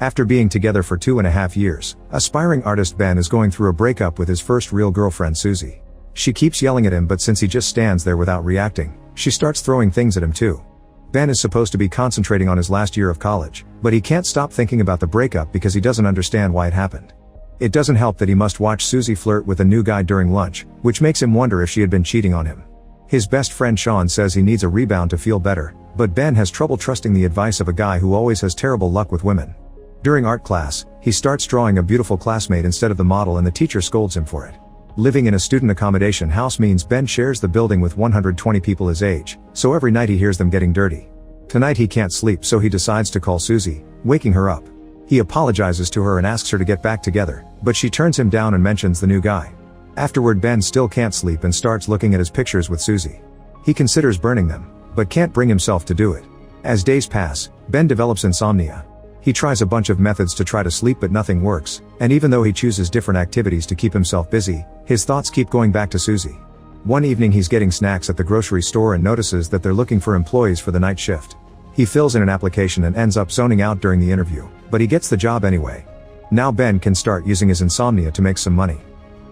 After being together for 2.5 years, aspiring artist Ben is going through a breakup with his first real girlfriend Susie. She keeps yelling at him, but since he just stands there without reacting, she starts throwing things at him too. Ben is supposed to be concentrating on his last year of college, but he can't stop thinking about the breakup because he doesn't understand why it happened. It doesn't help that he must watch Susie flirt with a new guy during lunch, which makes him wonder if she had been cheating on him. His best friend Sean says he needs a rebound to feel better, but Ben has trouble trusting the advice of a guy who always has terrible luck with women. During art class, he starts drawing a beautiful classmate instead of the model and the teacher scolds him for it. Living in a student accommodation house means Ben shares the building with 120 people his age, so every night he hears them getting dirty. Tonight he can't sleep, so he decides to call Susie, waking her up. He apologizes to her and asks her to get back together, but she turns him down and mentions the new guy. Afterward, Ben still can't sleep and starts looking at his pictures with Susie. He considers burning them, but can't bring himself to do it. As days pass, Ben develops insomnia. He tries a bunch of methods to try to sleep, but nothing works, and even though he chooses different activities to keep himself busy, his thoughts keep going back to Susie. One evening he's getting snacks at the grocery store and notices that they're looking for employees for the night shift. He fills in an application and ends up zoning out during the interview, but he gets the job anyway. Now Ben can start using his insomnia to make some money.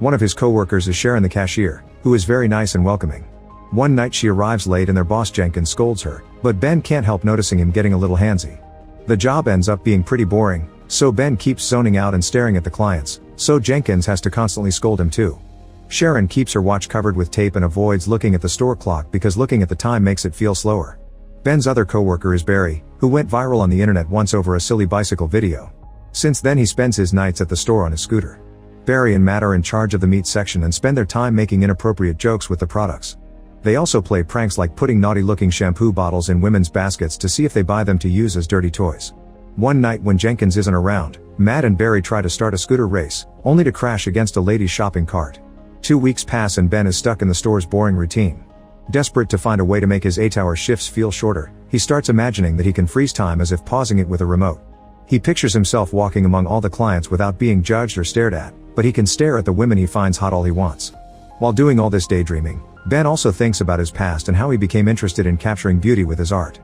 One of his co-workers is Sharon, the cashier, who is very nice and welcoming. One night she arrives late and their boss Jenkins scolds her, but Ben can't help noticing him getting a little handsy. The job ends up being pretty boring, so Ben keeps zoning out and staring at the clients, so Jenkins has to constantly scold him too. Sharon keeps her watch covered with tape and avoids looking at the store clock because looking at the time makes it feel slower. Ben's other coworker is Barry, who went viral on the internet once over a silly bicycle video. Since then he spends his nights at the store on his scooter. Barry and Matt are in charge of the meat section and spend their time making inappropriate jokes with the products. They also play pranks like putting naughty-looking shampoo bottles in women's baskets to see if they buy them to use as dirty toys. One night when Jenkins isn't around, Matt and Barry try to start a scooter race, only to crash against a lady's shopping cart. 2 weeks pass and Ben is stuck in the store's boring routine. Desperate to find a way to make his 8-hour shifts feel shorter, he starts imagining that he can freeze time as if pausing it with a remote. He pictures himself walking among all the clients without being judged or stared at, but he can stare at the women he finds hot all he wants. While doing all this daydreaming, Ben also thinks about his past and how he became interested in capturing beauty with his art.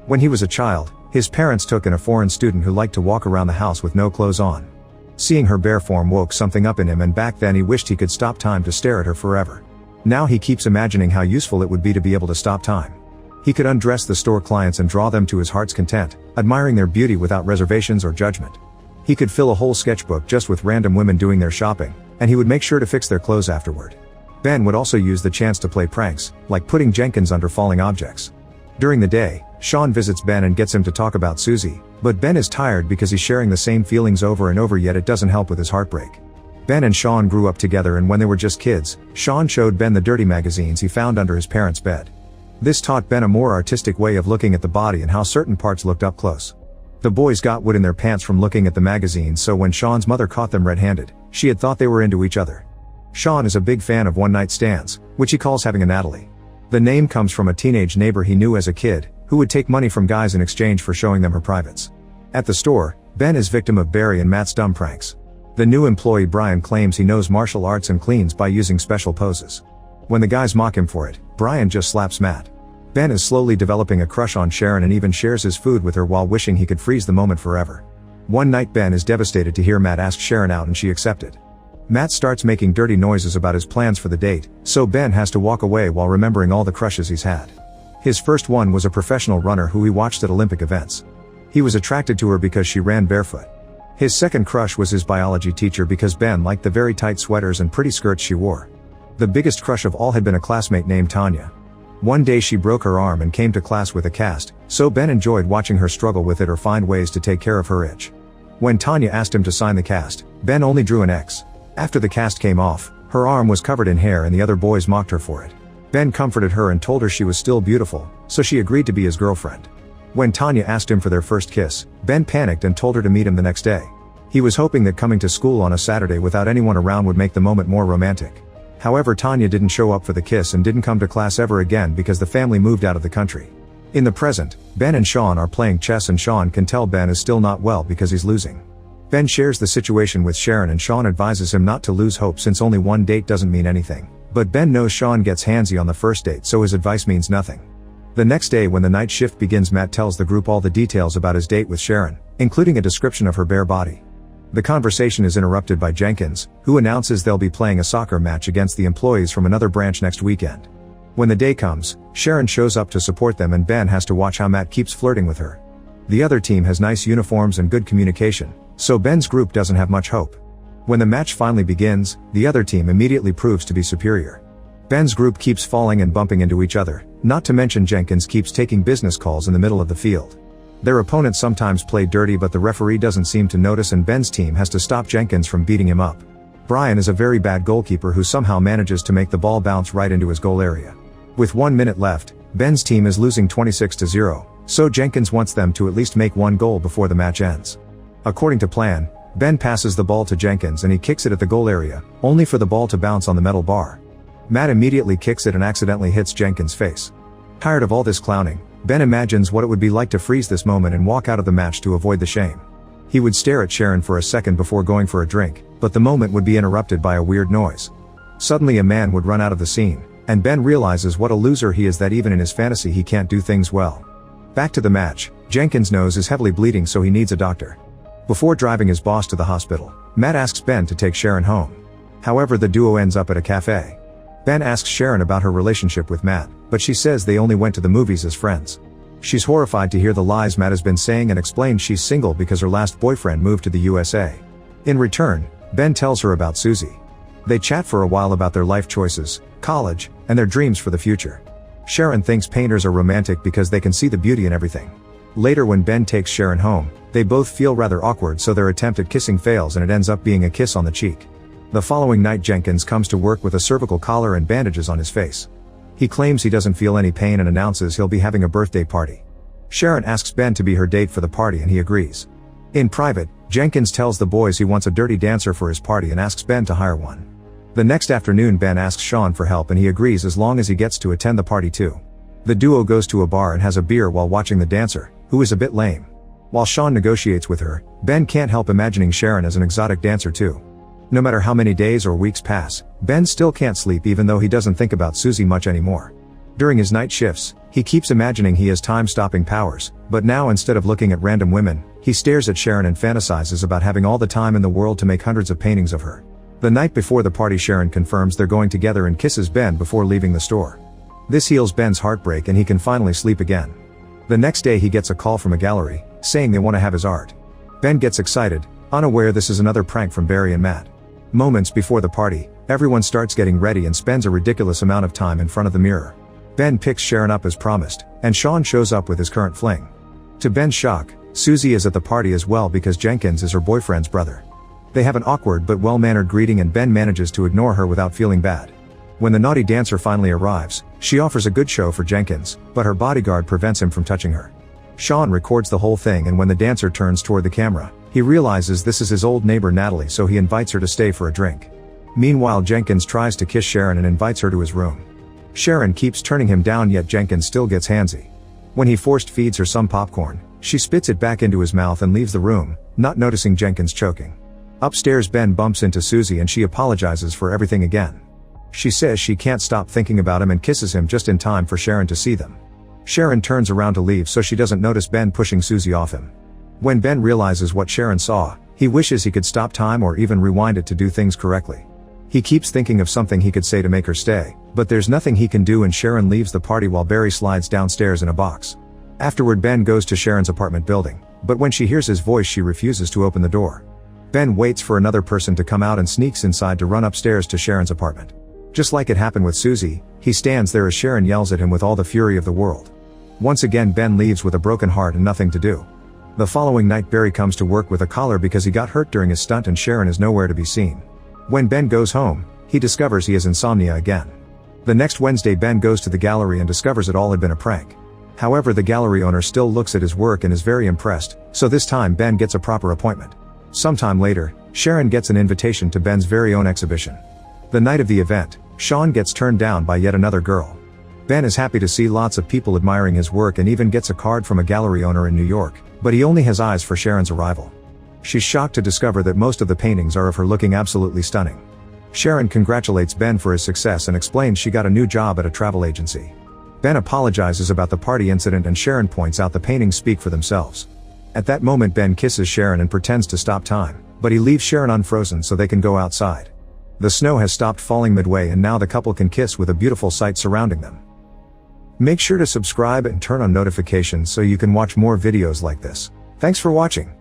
When he was a child, his parents took in a foreign student who liked to walk around the house with no clothes on. Seeing her bare form woke something up in him, and back then he wished he could stop time to stare at her forever. Now he keeps imagining how useful it would be to be able to stop time. He could undress the store clients and draw them to his heart's content, admiring their beauty without reservations or judgment. He could fill a whole sketchbook just with random women doing their shopping, and he would make sure to fix their clothes afterward. Ben would also use the chance to play pranks, like putting Jenkins under falling objects. During the day, Sean visits Ben and gets him to talk about Susie, but Ben is tired because he's sharing the same feelings over and over, yet it doesn't help with his heartbreak. Ben and Sean grew up together, and when they were just kids, Sean showed Ben the dirty magazines he found under his parents' bed. This taught Ben a more artistic way of looking at the body and how certain parts looked up close. The boys got wood in their pants from looking at the magazines, so when Sean's mother caught them red-handed, she had thought they were into each other. Sean is a big fan of one-night stands, which he calls having a Natalie. The name comes from a teenage neighbor he knew as a kid, who would take money from guys in exchange for showing them her privates. At the store, Ben is victim of Barry and Matt's dumb pranks. The new employee Brian claims he knows martial arts and cleans by using special poses. When the guys mock him for it, Brian just slaps Matt. Ben is slowly developing a crush on Sharon and even shares his food with her while wishing he could freeze the moment forever. One night Ben is devastated to hear Matt ask Sharon out and she accepted. Matt starts making dirty noises about his plans for the date, so Ben has to walk away while remembering all the crushes he's had. His first one was a professional runner who he watched at Olympic events. He was attracted to her because she ran barefoot. His second crush was his biology teacher because Ben liked the very tight sweaters and pretty skirts she wore. The biggest crush of all had been a classmate named Tanya. One day she broke her arm and came to class with a cast, so Ben enjoyed watching her struggle with it or find ways to take care of her itch. When Tanya asked him to sign the cast, Ben only drew an X. After the cast came off, her arm was covered in hair and the other boys mocked her for it. Ben comforted her and told her she was still beautiful, so she agreed to be his girlfriend. When Tanya asked him for their first kiss, Ben panicked and told her to meet him the next day. He was hoping that coming to school on a Saturday without anyone around would make the moment more romantic. However, Tanya didn't show up for the kiss and didn't come to class ever again because the family moved out of the country. In the present, Ben and Sean are playing chess and Sean can tell Ben is still not well because he's losing. Ben shares the situation with Sharon and Sean advises him not to lose hope since only one date doesn't mean anything. But Ben knows Sean gets handsy on the first date, so his advice means nothing. The next day when the night shift begins, Matt tells the group all the details about his date with Sharon, including a description of her bare body. The conversation is interrupted by Jenkins, who announces they'll be playing a soccer match against the employees from another branch next weekend. When the day comes, Sharon shows up to support them and Ben has to watch how Matt keeps flirting with her. The other team has nice uniforms and good communication, so Ben's group doesn't have much hope. When the match finally begins, the other team immediately proves to be superior. Ben's group keeps falling and bumping into each other, not to mention Jenkins keeps taking business calls in the middle of the field. Their opponents sometimes play dirty, but the referee doesn't seem to notice and Ben's team has to stop Jenkins from beating him up. Brian is a very bad goalkeeper who somehow manages to make the ball bounce right into his goal area. With 1 minute left, Ben's team is losing 26-0, so Jenkins wants them to at least make one goal before the match ends. According to plan, Ben passes the ball to Jenkins and he kicks it at the goal area, only for the ball to bounce on the metal bar. Matt immediately kicks it and accidentally hits Jenkins' face. Tired of all this clowning, Ben imagines what it would be like to freeze this moment and walk out of the match to avoid the shame. He would stare at Sharon for a second before going for a drink, but the moment would be interrupted by a weird noise. Suddenly a man would run out of the scene, and Ben realizes what a loser he is, that even in his fantasy he can't do things well. Back to the match, Jenkins' nose is heavily bleeding so he needs a doctor. Before driving his boss to the hospital, Matt asks Ben to take Sharon home. However, the duo ends up at a cafe. Ben asks Sharon about her relationship with Matt, but she says they only went to the movies as friends. She's horrified to hear the lies Matt has been saying and explains she's single because her last boyfriend moved to the USA. In return, Ben tells her about Susie. They chat for a while about their life choices, college, and their dreams for the future. Sharon thinks painters are romantic because they can see the beauty in everything. Later when Ben takes Sharon home, they both feel rather awkward, so their attempt at kissing fails and it ends up being a kiss on the cheek. The following night Jenkins comes to work with a cervical collar and bandages on his face. He claims he doesn't feel any pain and announces he'll be having a birthday party. Sharon asks Ben to be her date for the party and he agrees. In private, Jenkins tells the boys he wants a dirty dancer for his party and asks Ben to hire one. The next afternoon Ben asks Sean for help and he agrees as long as he gets to attend the party too. The duo goes to a bar and has a beer while watching the dancer, who is a bit lame. While Sean negotiates with her, Ben can't help imagining Sharon as an exotic dancer too. No matter how many days or weeks pass, Ben still can't sleep even though he doesn't think about Susie much anymore. During his night shifts, he keeps imagining he has time-stopping powers, but now instead of looking at random women, he stares at Sharon and fantasizes about having all the time in the world to make hundreds of paintings of her. The night before the party, Sharon confirms they're going together and kisses Ben before leaving the store. This heals Ben's heartbreak and he can finally sleep again. The next day he gets a call from a gallery, saying they want to have his art. Ben gets excited, unaware this is another prank from Barry and Matt. Moments before the party, everyone starts getting ready and spends a ridiculous amount of time in front of the mirror. Ben picks Sharon up as promised, and Sean shows up with his current fling. To Ben's shock, Susie is at the party as well because Jenkins is her boyfriend's brother. They have an awkward but well-mannered greeting and Ben manages to ignore her without feeling bad. When the naughty dancer finally arrives, she offers a good show for Jenkins, but her bodyguard prevents him from touching her. Sean records the whole thing and when the dancer turns toward the camera, he realizes this is his old neighbor Natalie, so he invites her to stay for a drink. Meanwhile, Jenkins tries to kiss Sharon and invites her to his room. Sharon keeps turning him down, yet Jenkins still gets handsy. When he forced feeds her some popcorn, she spits it back into his mouth and leaves the room, not noticing Jenkins choking. Upstairs, Ben bumps into Susie and she apologizes for everything again. She says she can't stop thinking about him and kisses him just in time for Sharon to see them. Sharon turns around to leave so she doesn't notice Ben pushing Susie off him. When Ben realizes what Sharon saw, he wishes he could stop time or even rewind it to do things correctly. He keeps thinking of something he could say to make her stay, but there's nothing he can do and Sharon leaves the party while Barry slides downstairs in a box. Afterward, Ben goes to Sharon's apartment building, but when she hears his voice she refuses to open the door. Ben waits for another person to come out and sneaks inside to run upstairs to Sharon's apartment. Just like it happened with Susie, he stands there as Sharon yells at him with all the fury of the world. Once again, Ben leaves with a broken heart and nothing to do. The following night, Barry comes to work with a collar because he got hurt during his stunt and Sharon is nowhere to be seen. When Ben goes home, he discovers he has insomnia again. The next Wednesday, Ben goes to the gallery and discovers it all had been a prank. However, the gallery owner still looks at his work and is very impressed, so this time Ben gets a proper appointment. Sometime later, Sharon gets an invitation to Ben's very own exhibition. The night of the event, Sean gets turned down by yet another girl. Ben is happy to see lots of people admiring his work and even gets a card from a gallery owner in New York, but he only has eyes for Sharon's arrival. She's shocked to discover that most of the paintings are of her looking absolutely stunning. Sharon congratulates Ben for his success and explains she got a new job at a travel agency. Ben apologizes about the party incident and Sharon points out the paintings speak for themselves. At that moment Ben kisses Sharon and pretends to stop time, but he leaves Sharon unfrozen so they can go outside. The snow has stopped falling midway and now the couple can kiss with a beautiful sight surrounding them. Make sure to subscribe and turn on notifications so you can watch more videos like this. Thanks for watching.